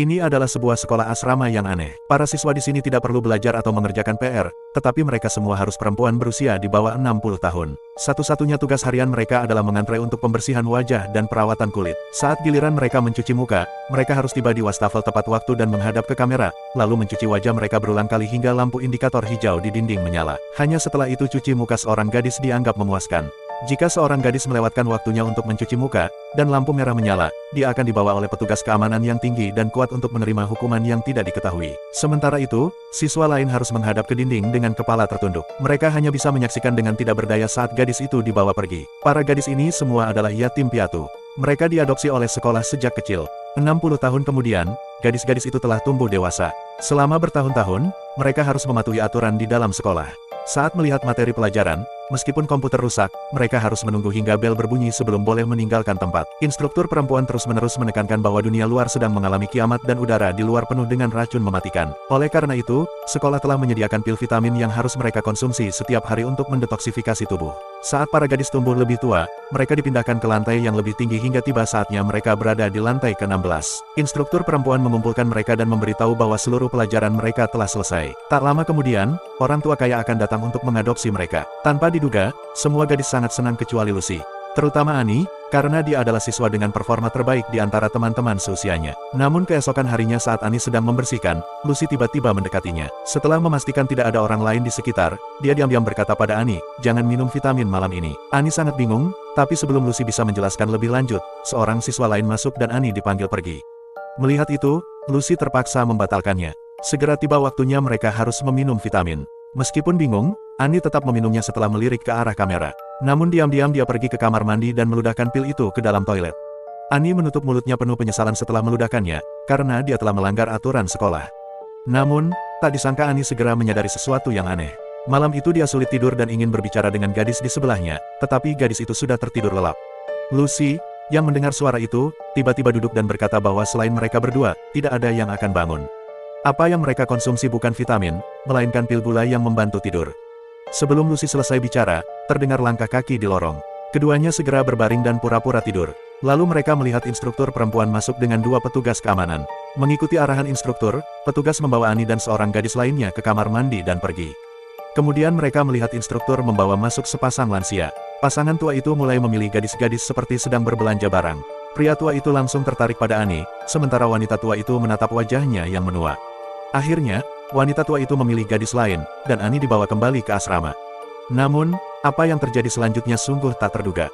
Ini adalah sebuah sekolah asrama yang aneh. Para siswa di sini tidak perlu belajar atau mengerjakan PR, tetapi mereka semua harus perempuan berusia di bawah 60 tahun. Satu-satunya tugas harian mereka adalah mengantre untuk pembersihan wajah dan perawatan kulit. Saat giliran mereka mencuci muka, mereka harus tiba di wastafel tepat waktu dan menghadap ke kamera, lalu mencuci wajah mereka berulang kali hingga lampu indikator hijau di dinding menyala. Hanya setelah itu cuci muka seorang gadis dianggap memuaskan. Jika seorang gadis melewatkan waktunya untuk mencuci muka, dan lampu merah menyala, dia akan dibawa oleh petugas keamanan yang tinggi dan kuat untuk menerima hukuman yang tidak diketahui. Sementara itu, siswa lain harus menghadap ke dinding dengan kepala tertunduk. Mereka hanya bisa menyaksikan dengan tidak berdaya saat gadis itu dibawa pergi. Para gadis ini semua adalah yatim piatu. Mereka diadopsi oleh sekolah sejak kecil. 60 tahun kemudian, gadis-gadis itu telah tumbuh dewasa. Selama bertahun-tahun, mereka harus mematuhi aturan di dalam sekolah. Saat melihat materi pelajaran, meskipun komputer rusak, mereka harus menunggu hingga bel berbunyi sebelum boleh meninggalkan tempat. Instruktur perempuan terus-menerus menekankan bahwa dunia luar sedang mengalami kiamat dan udara di luar penuh dengan racun mematikan. Oleh karena itu, sekolah telah menyediakan pil vitamin yang harus mereka konsumsi setiap hari untuk mendetoksifikasi tubuh. Saat para gadis tumbuh lebih tua, mereka dipindahkan ke lantai yang lebih tinggi hingga tiba saatnya mereka berada di lantai ke-16. Instruktur perempuan mengumpulkan mereka dan memberitahu bahwa seluruh pelajaran mereka telah selesai. Tak lama kemudian, orang tua kaya akan datang untuk mengadopsi mereka. Tanpa diduga, semua gadis sangat senang kecuali Lucy. Terutama Annie, karena dia adalah siswa dengan performa terbaik di antara teman-teman seusianya. Namun keesokan harinya saat Annie sedang membersihkan, Lucy tiba-tiba mendekatinya. Setelah memastikan tidak ada orang lain di sekitar, dia diam-diam berkata pada Annie, "Jangan minum vitamin malam ini." Annie sangat bingung, tapi sebelum Lucy bisa menjelaskan lebih lanjut, seorang siswa lain masuk dan Annie dipanggil pergi. Melihat itu, Lucy terpaksa membatalkannya. Segera tiba waktunya mereka harus meminum vitamin. Meskipun bingung, Annie tetap meminumnya setelah melirik ke arah kamera. Namun diam-diam dia pergi ke kamar mandi dan meludahkan pil itu ke dalam toilet. Annie menutup mulutnya penuh penyesalan setelah meludahkannya, karena dia telah melanggar aturan sekolah. Namun, tak disangka Annie segera menyadari sesuatu yang aneh. Malam itu dia sulit tidur dan ingin berbicara dengan gadis di sebelahnya, tetapi gadis itu sudah tertidur lelap. Lucy, yang mendengar suara itu, tiba-tiba duduk dan berkata bahwa selain mereka berdua, tidak ada yang akan bangun. Apa yang mereka konsumsi bukan vitamin, melainkan pil gula yang membantu tidur. Sebelum Lucy selesai bicara, terdengar langkah kaki di lorong. Keduanya segera berbaring dan pura-pura tidur. Lalu mereka melihat instruktur perempuan masuk dengan dua petugas keamanan. Mengikuti arahan instruktur, petugas membawa Annie dan seorang gadis lainnya ke kamar mandi dan pergi. Kemudian mereka melihat instruktur membawa masuk sepasang lansia. Pasangan tua itu mulai memilih gadis-gadis seperti sedang berbelanja barang. Pria tua itu langsung tertarik pada Annie, sementara wanita tua itu menatap wajahnya yang menua. Akhirnya, wanita tua itu memilih gadis lain, dan Annie dibawa kembali ke asrama. Namun, apa yang terjadi selanjutnya sungguh tak terduga.